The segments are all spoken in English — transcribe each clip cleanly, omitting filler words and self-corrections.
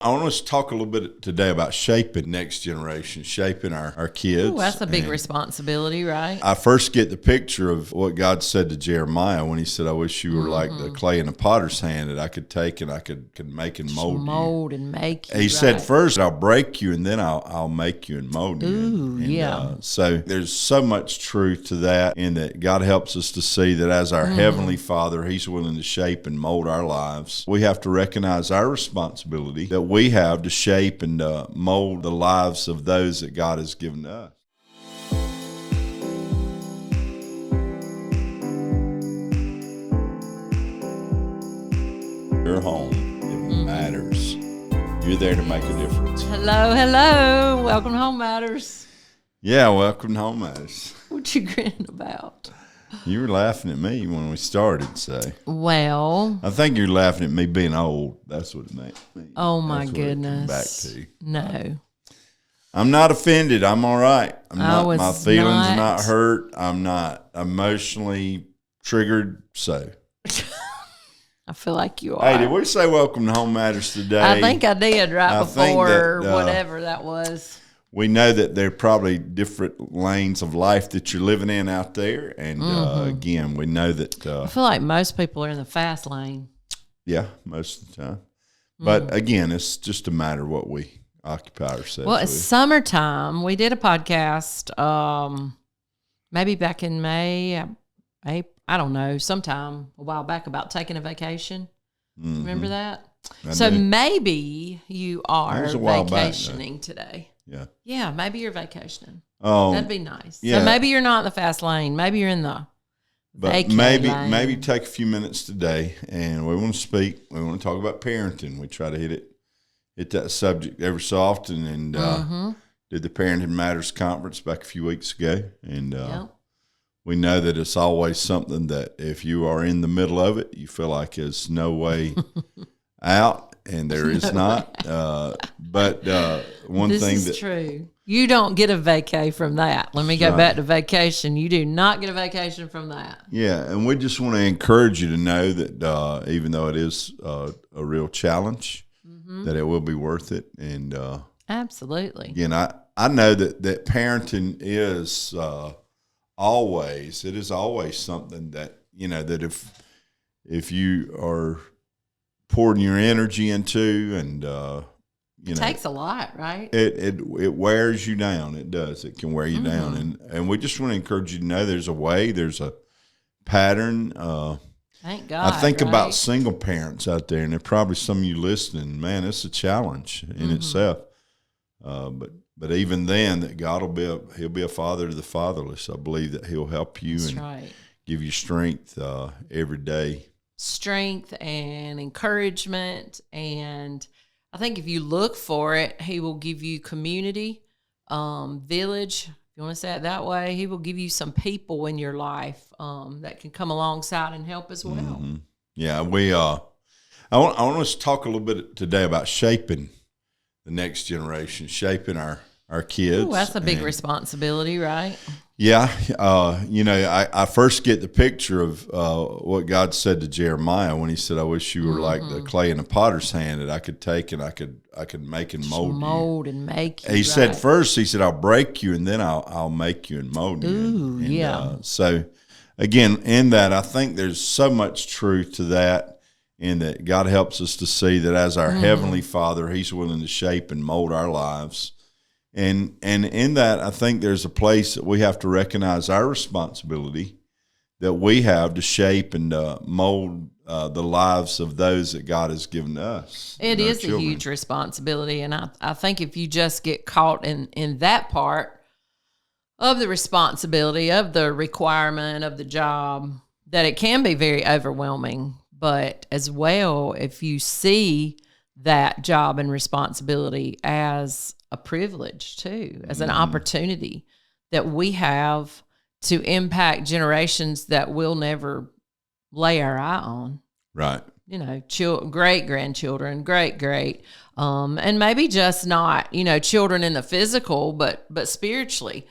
I want us to talk a little bit today about shaping next generation, shaping our kids. Ooh, that's a big responsibility, right? I first get the picture of what God said to Jeremiah when he said, I wish you were like the clay in a potter's hand that I could take and I could make and mold you. Mold and make you. He said, first I'll break you and then I'll make you and mold you. Ooh, yeah. So there's so much truth to that, in that God helps us to see that as our Heavenly Father, He's willing to shape and mold our lives. We have to recognize our responsibility that we have to shape and mold the lives of those that God has given to us. Your home, it matters. You're there to make a difference. Hello. Welcome to Home Matters. Yeah, welcome to Home Matters. What you grinning about? You were laughing at me when we started, so. Well, I think you're laughing at me being old. That's what it meant. Oh, my goodness. Back to. No. I'm not offended. I'm all right. My feelings are not hurt. I'm not emotionally triggered, so. I feel like you are. Hey, did we say welcome to Home Matters today? I think I did before whatever that was. We know that there are probably different lanes of life that you're living in out there. And again, we know that. I feel like most people are in the fast lane. Yeah, most of the time. But again, it's just a matter of what we occupy ourselves Well, with. it's summertime. We did a podcast maybe back in May, I don't know, sometime a while back about taking a vacation. Remember that? So maybe you are vacationing today. Yeah, maybe you're vacationing. Oh, that'd be nice. Yeah. So maybe you're not in the fast lane. Maybe you're in the lane. Maybe take a few minutes today, and we want to speak. We want to talk about parenting. We try to hit that subject every so often, and did the Parenting Matters conference back a few weeks ago, and we know that it's always something that if you are in the middle of it, you feel like there's no way out. And there is not. But one thing is true. You don't get a vacay from that. Let me go back to vacation. You do not get a vacation from that. Yeah, and we just want to encourage you to know that even though it is a real challenge, that it will be worth it. And absolutely. Again, I know that parenting is always something that, that if you are pouring your energy into, and it takes a lot, right? It wears you down. It does. It can wear you down, and we just want to encourage you to know there's a way, there's a pattern. Thank God. I think about single parents out there, and there are probably some of you listening. Man, it's a challenge in itself. But even then, that God he'll be a father to the fatherless. I believe that He'll help you give you strength every day. Strength and encouragement, and I think if you look for it, He will give you community, village, if you want to say it that way. He will give you some people in your life that can come alongside and help as well. Yeah, I want us to talk a little bit today about shaping the next generation, shaping our kids. Ooh, that's a big responsibility, right? Yeah, I first get the picture of what God said to Jeremiah when He said, "I wish you were like the clay in a potter's hand that I could take and I could make and mold you." Mold and make you. He said first, He said, "I'll break you and then I'll make you and mold you." Ooh, yeah. So again, in that, I think there's so much truth to that, in that God helps us to see that as our Heavenly Father, He's willing to shape and mold our lives. And in that, I think there's a place that we have to recognize our responsibility that we have to shape and mold the lives of those that God has given to us. It is a huge responsibility, and I think if you just get caught in that part of the responsibility, of the requirement, of the job, that it can be very overwhelming. But as well, if you see that job and responsibility as a privilege too, as an opportunity that we have to impact generations that we'll never lay our eye on. Right. Great grandchildren, great, and maybe just not, children in the physical, but spiritually.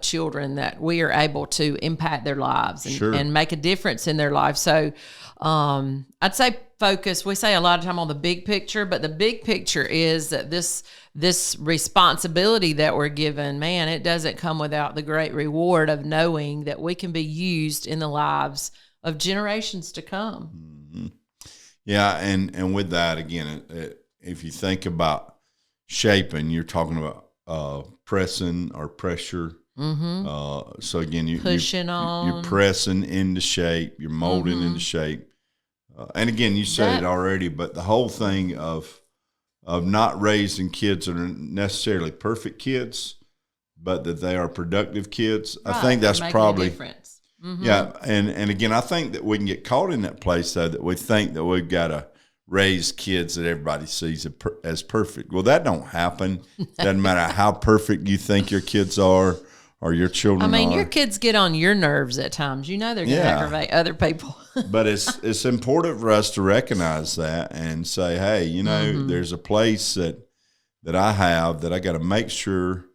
children that we are able to impact their lives and, Sure. and make a difference in their life. So I'd say focus. We say a lot of time on the big picture, but the big picture is that this responsibility that we're given, man, it doesn't come without the great reward of knowing that we can be used in the lives of generations to come. Mm-hmm. Yeah, and with that, again, if you think about shaping, you're talking about pressing or pressure. Mm-hmm. So again, Pushing on. you're pressing into shape, you're molding into shape. And again, you said it already, but the whole thing of not raising kids that are necessarily perfect kids, but that they are productive kids. Right, I think that's probably a difference. Mm-hmm. Yeah, and again, I think that we can get caught in that place though that we think that we've got to raise kids that everybody sees as perfect. Well, that don't happen. Doesn't matter how perfect you think your kids are or your children are. your kids get on your nerves at times. You know they're going to aggravate other people. But it's important for us to recognize that and say, hey, there's a place that I have that I got to make sure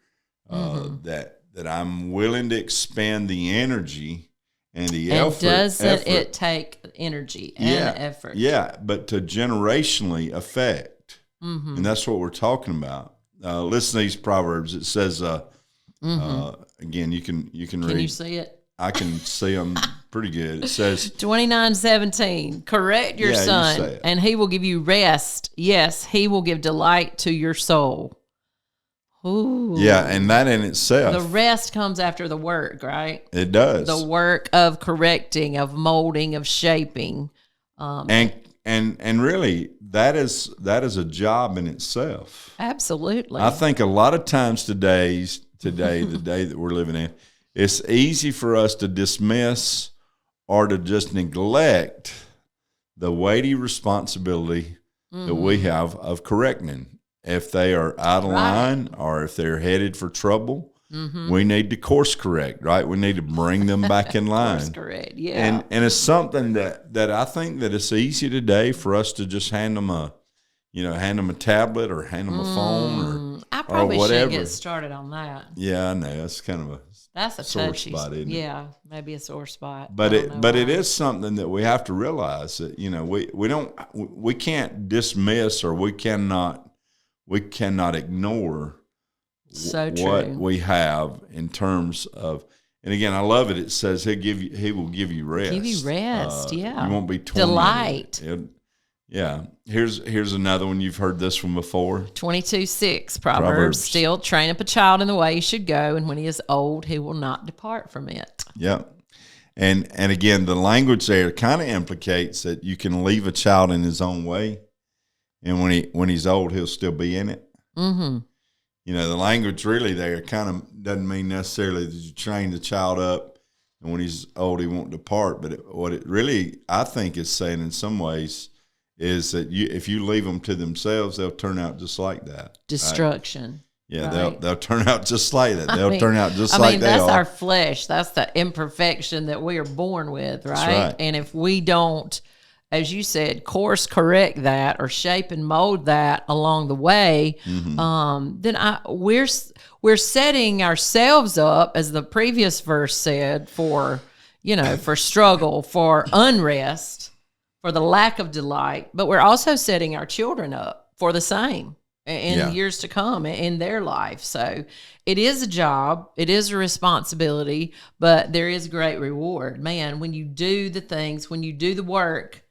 that I'm willing to expend the energy and the effort. Doesn't it take energy and effort? Yeah, but to generationally affect. Mm-hmm. And that's what we're talking about. Listen to these Proverbs. It says, again, you can read. Can you see it? I can see them pretty good. It says 29:17. Correct your son, and he will give you rest. Yes, he will give delight to your soul. Ooh. Yeah, and that in itself. The rest comes after the work, right? It does. The work of correcting, of molding, of shaping. And really, that is a job in itself. Absolutely. I think a lot of times today, the day that we're living in, it's easy for us to dismiss or to just neglect the weighty responsibility that we have of correcting. If they are out of line or if they're headed for trouble, we need to course correct, right? We need to bring them back in line. Course correct, yeah. And it's something that I think that it's easy today for us to just hand them a tablet or hand them a phone I probably or whatever. should get started on that. Yeah, I know that's kind of that's a sore touchy spot, isn't it? Yeah, maybe a sore spot. But it is something that we have to realize that we can't dismiss or we cannot ignore what we have in terms of. And again, I love it. It says he will give you rest. Give you rest, yeah. You won't be tormented. Delight. Yeah. Here's another one. You've heard this one before. 22:6 Proverbs. Still train up a child in the way he should go, and when he is old, he will not depart from it. Yeah. And again, the language there kind of implicates that you can leave a child in his own way, and when he's old, he'll still be in it. Mm-hmm. The language really there kind of doesn't mean necessarily that you train the child up, and when he's old, he won't depart. But what it really, I think, is saying in some ways is that if you leave them to themselves, they'll turn out just like that. Destruction. Right? Yeah, right? they'll turn out just like that. They'll turn out just like they are. That's our flesh. That's the imperfection that we are born with, right? That's right. And if we don't, as you said, course correct that or shape and mold that along the way, then we're setting ourselves up, as the previous verse said, for struggle, for unrest, for the lack of delight. But we're also setting our children up for the same in years to come in their life. So it is a job, it is a responsibility, but there is great reward. Man, when you do the things, when you do the work,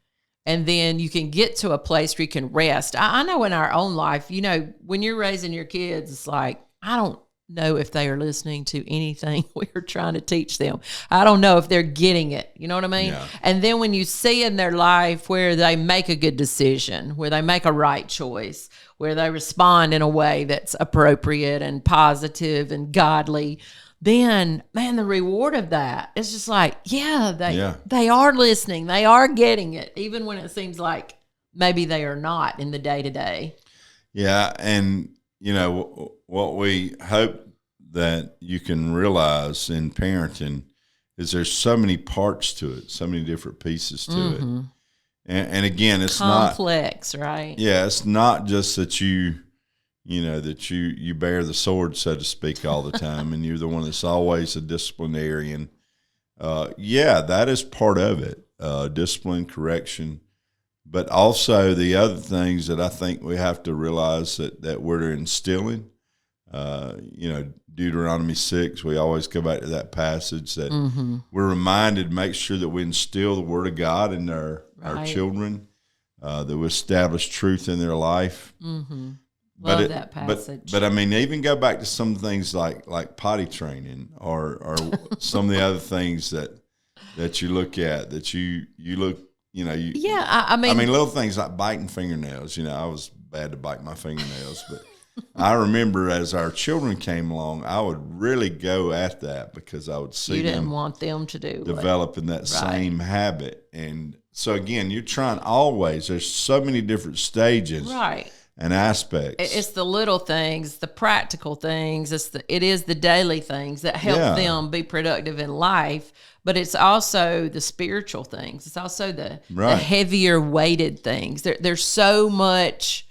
and then you can get to a place where you can rest. I know in our own life, when you're raising your kids, it's like, I don't know if they are listening to anything we're trying to teach them. I don't know if they're getting it. You know what I mean? Yeah. And then when you see in their life where they make a good decision, where they make a right choice, where they respond in a way that's appropriate and positive and godly, then, man, the reward of that is just like, they are listening. They are getting it, even when it seems like maybe they are not in the day-to-day. Yeah, and, what we hope that you can realize in parenting is there's so many parts to it, so many different pieces to it. And again, it's complex, right? Yeah, it's not just that you that you bear the sword, so to speak, all the time, and you're the one that's always a disciplinarian. That is part of it, discipline, correction. But also the other things that I think we have to realize that we're instilling, Deuteronomy 6, we always go back to that passage that we're reminded, make sure that we instill the Word of God in our children, that we establish truth in their life. Mm-hmm. Love that passage. But I mean, even go back to some things like potty training or some of the other things that you look at, that you look, I mean, little things like biting fingernails. I was bad to bite my fingernails, but I remember as our children came along, I would really go at that because I would see you didn't them want them to do developing that same habit. And so again, you're trying always. There's so many different stages, right, and aspects. It's the little things, the practical things. It is the daily things that help them be productive in life. But it's also the spiritual things. It's also the heavier weighted things. There's so much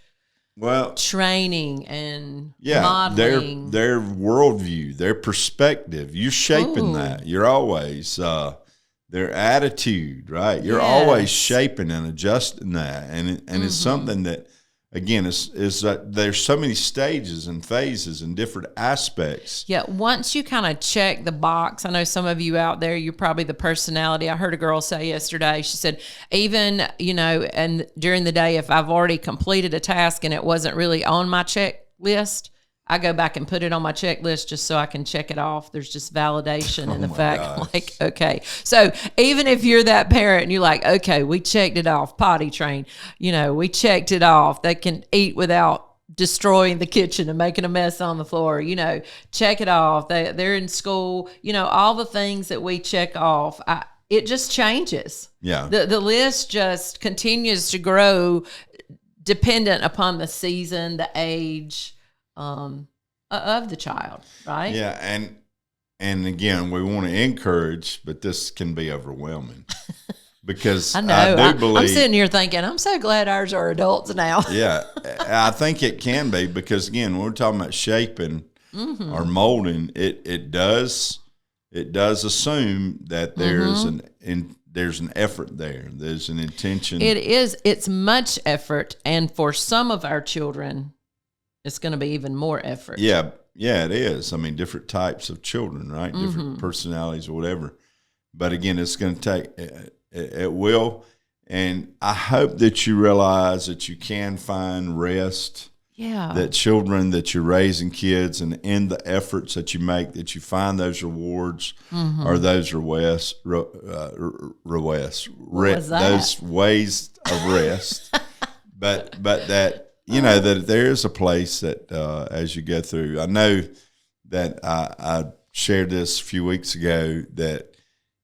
training and modeling. Their worldview, their perspective. You're shaping that. You're always their attitude, right? You're always shaping and adjusting that, and it's something that, again, is that there's so many stages and phases and different aspects. Yeah, once you kind of check the box, I know some of you out there, you're probably the personality. I heard a girl say yesterday, she said, even, and during the day, if I've already completed a task and it wasn't really on my checklist, I go back and put it on my checklist just so I can check it off. There's just validation in the fact, okay. So even if you're that parent and you're like, okay, we checked it off, potty train, we checked it off. They can eat without destroying the kitchen and making a mess on the floor, check it off. They're in school, all the things that we check off. It just changes. Yeah. The list just continues to grow dependent upon the season, the age, of the child, right? Yeah, and again, we want to encourage, but this can be overwhelming because I do believe I'm sitting here thinking, I'm so glad ours are adults now. Yeah, I think it can be because again, when we're talking about shaping or molding, it does assume that there's there's an effort there. There's an intention. It's much effort, and for some of our children, it's going to be even more effort. Yeah, it is. I mean, different types of children, right? Different personalities or whatever. But again, it's going to take, it will. And I hope that you realize that you can find rest. Yeah. That children, that you're raising kids, and in the efforts that you make, that you find those rewards or those those ways of rest. but that, that there is a place that as you go through, I know that I shared this a few weeks ago that,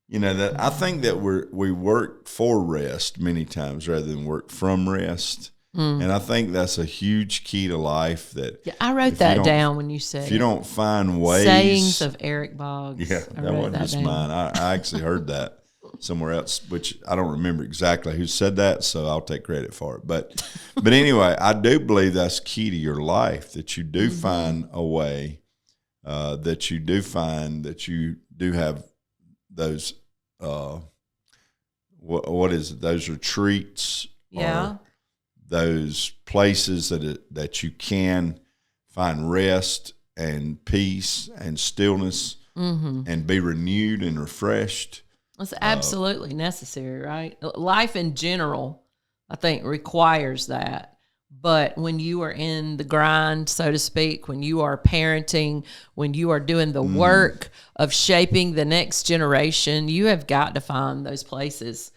that I think that we work for rest many times rather than work from rest. And I think that's a huge key to life. That I wrote that down when you said if you don't find ways. Sayings of Eric Boggs. Yeah, that wasn't just mine. I actually heard that somewhere else, which I don't remember exactly who said that, so I'll take credit for it. But anyway, I do believe that's key to your life, that you do find a way, that you do find that you do have those, what is it, those retreats, or those places that you can find rest and peace and stillness and be renewed and refreshed. It's absolutely necessary, right? Life in general, I think, requires that. But when you are in the grind, so to speak, when you are parenting, when you are doing the work of shaping the next generation, you have got to find those places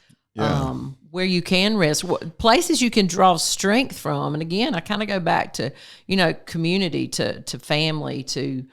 where you can rest, places you can draw strength from. And again, I kind of go back to, community, to family, to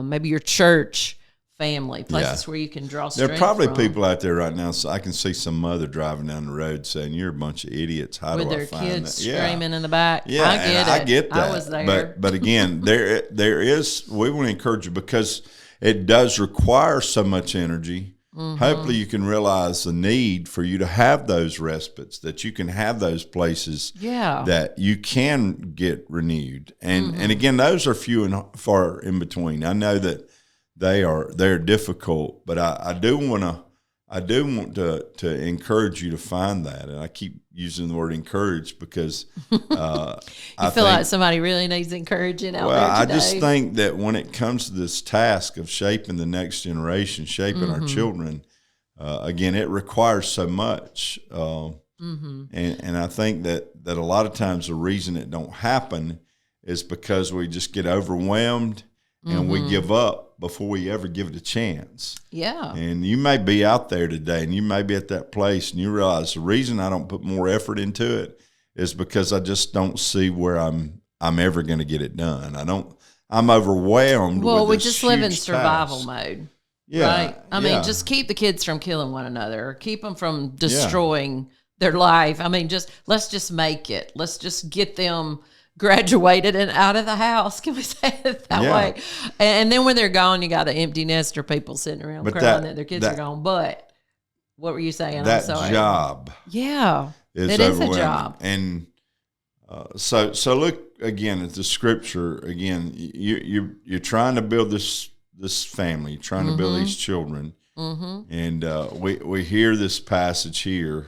maybe your church family, places where you can draw strength. There are probably people out there right now, so I can see some mother driving down the road saying, "You're a bunch of idiots. How with do I their find kids that?" screaming in the back. Yeah, I get that. I was there. But again, there is. We want to encourage you because it does require so much energy hopefully you can realize the need for you to have those respites, that you can have those places that you can get renewed. And again, those are few and far in between. I know that they're difficult, but I do want to encourage you to find that. And I keep using the word encourage because I feel like somebody really needs encouraging out there today. I just think that when it comes to this task of shaping the next generation, shaping our children, again, it requires so much. And I think that a lot of times the reason it don't happen is because we just get overwhelmed and we give up before we ever give it a chance. Yeah. And you may be out there today and you may be at that place and you realize the reason I don't put more effort into it is because I just don't see where I'm ever going to get it done. I'm overwhelmed. Well, with we just live in survival mode. Yeah. Right. I mean, just keep the kids from killing one another, or keep them from destroying their life. I mean, let's just make it. Let's just get them graduated and out of the house. Can we say it that way? And then when they're gone, you got the empty nester people sitting around crying that their kids are gone. But what were you saying? I'm sorry. That job. Yeah. It is a job. And so look again at the scripture. Again, you're trying to build this family, you're trying to build these children. And we hear this passage here.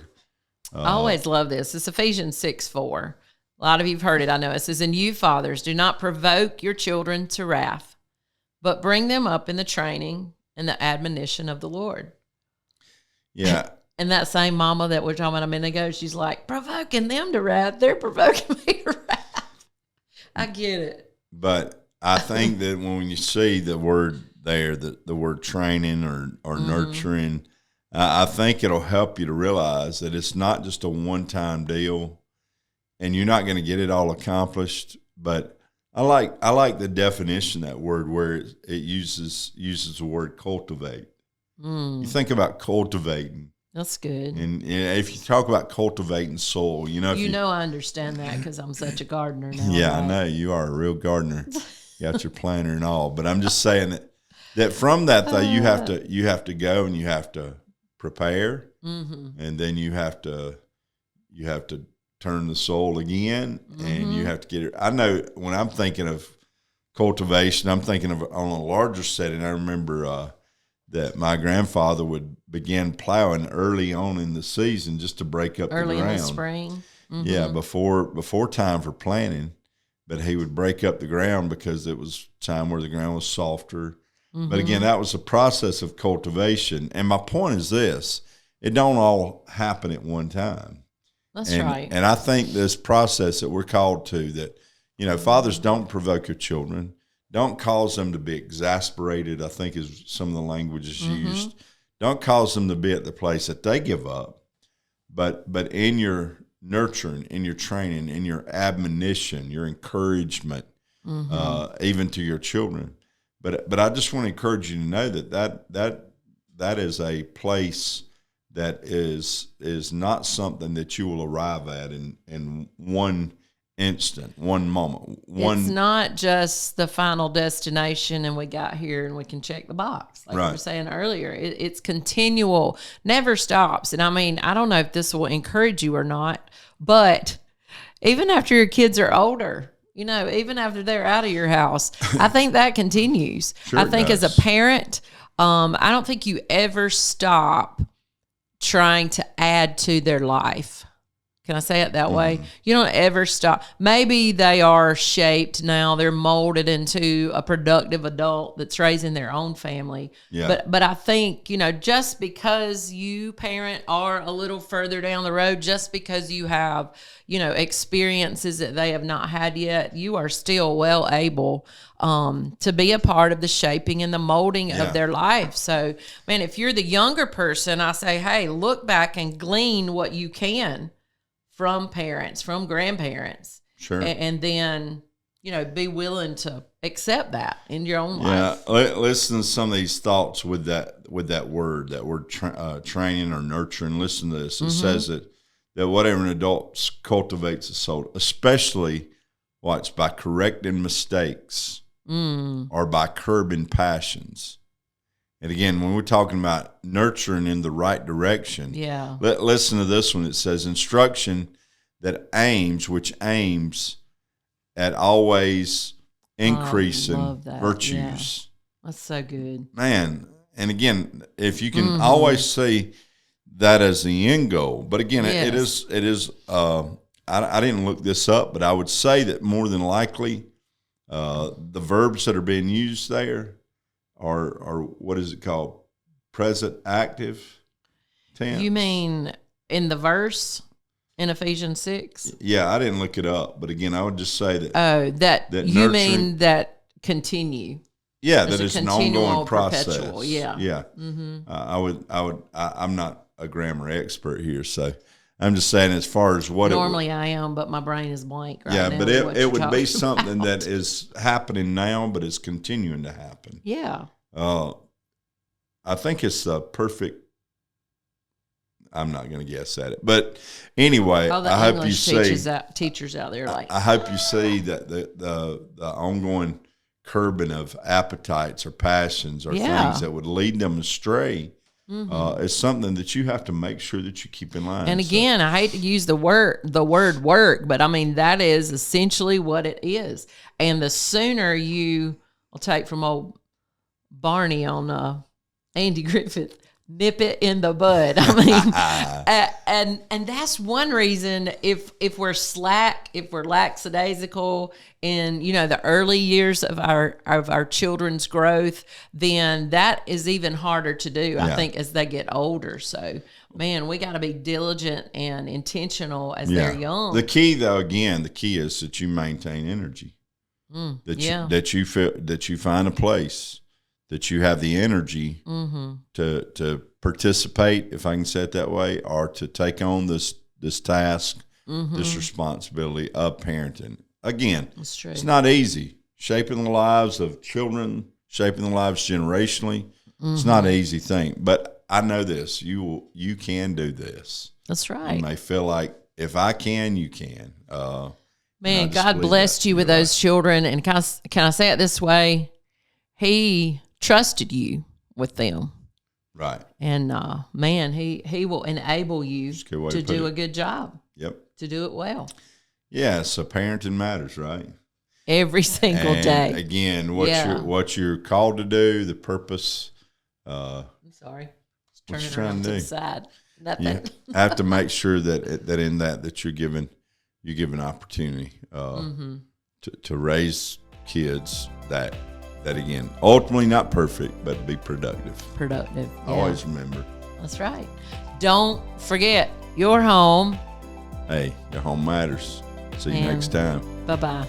I always love this. It's Ephesians 6:4. A lot of you have heard it, I know. It says, "And you, fathers, do not provoke your children to wrath, but bring them up in the training and the admonition of the Lord." Yeah. And that same mama that we're talking about a minute ago, she's like, provoking them to wrath. They're provoking me to wrath. I get it. But I think that when you see the word there, the word training or nurturing, I think it'll help you to realize that it's not just a one-time deal. And you're not going to get it all accomplished, but I like the definition of that word where it uses the word cultivate. You think about cultivating. That's good. And if you talk about cultivating soil, I understand that because I'm such a gardener now. Yeah, right? I know you are a real gardener. You got your planter and all, but I'm just saying that from that though, you have to go and you have to prepare, and then you have to turn the soil again, and you have to get it. I know when I'm thinking of cultivation, I'm thinking of on a larger setting. I remember that my grandfather would begin plowing early on in the season just to break up the ground. Early in the spring. Yeah, before time for planting, but he would break up the ground because it was time where the ground was softer. But again, that was a process of cultivation. And my point is this: it don't all happen at one time. That's right. And I think this process that we're called to, that, fathers, don't provoke your children. Don't cause them to be exasperated, I think is some of the language is used. Don't cause them to be at the place that they give up. But in your nurturing, in your training, in your admonition, your encouragement, even to your children. But I just want to encourage you to know that is a place that is not something that you will arrive at in one instant, one moment. It's not just the final destination and we got here and we can check the box. Like we were saying earlier, it's continual, never stops. And I mean, I don't know if this will encourage you or not, but even after your kids are older, even after they're out of your house, I think that continues. Sure, I think as a parent, I don't think you ever stop trying to add to their life. Can I say it that way? You don't ever stop. Maybe they are shaped now. They're molded into a productive adult that's raising their own family. Yeah. But I think, just because you parent are a little further down the road, just because you have, experiences that they have not had yet, you are still well able to be a part of the shaping and the molding of their life. So, man, if you're the younger person, I say, hey, look back and glean what you can from parents, from grandparents. Sure. And then, be willing to accept that in your own life. Yeah. Listen to some of these thoughts with that word training or nurturing. Listen to this. It says that whatever an adult cultivates a soul, especially by correcting mistakes or by curbing passions. And again, when we're talking about nurturing in the right direction, listen to this one. It says instruction which aims at always increasing virtues. Yeah. That's so good. Man, and again, if you can always see that as the end goal, but again, it is. I didn't look this up, but I would say that more than likely, the verbs that are being used there are what is it called? Present active tense. You mean in the verse in Ephesians 6? Yeah, I didn't look it up, but again, I would just say that. Oh, that you mean that continue. Yeah, that it's an ongoing process. Perpetual, yeah. Mm-hmm. I'm not a grammar expert here, so I'm just saying as far as what normally I am, but my brain is blank right now. Yeah, but it would be something that is happening now, but is continuing to happen. Yeah. I think it's the perfect. I'm not going to guess at it, but anyway, all the I English hope you see teachers out there like. I hope you see that the ongoing curbing of appetites or passions or things that would lead them astray is something that you have to make sure that you keep in line. And again, I hate to use the word work, but I mean that is essentially what it is. And the sooner I'll take from old Barney on Andy Griffith, nip it in the bud. I mean, and that's one reason if we're slack, if we're lackadaisical in the early years of our children's growth, then that is even harder to do. I think as they get older. So man, we got to be diligent and intentional as they're young. The key, though, the key is that you maintain energy. That you find a place. That you have the energy to participate, if I can say it that way, or to take on this task, this responsibility of parenting. Again, that's true. It's not easy. Shaping the lives of children, shaping the lives generationally, it's not an easy thing. But I know this: you can do this. That's right. You may feel like if I can, you can. Man, God blessed you with those children, and can I say it this way? He trusted you with them. Right. And man, he will enable you to do a good job. Yep. To do it well. Yeah, so parenting matters, right? Every single day. Again, what you're called to do, the purpose. I'm sorry. What you trying to do? The side. Nothing. Yeah, I have to make sure that in that you're given opportunity to raise kids that again, ultimately not perfect, but be productive. Productive. Yeah. Always remember. That's right. Don't forget your home. Hey, your home matters. See you next time. Bye-bye.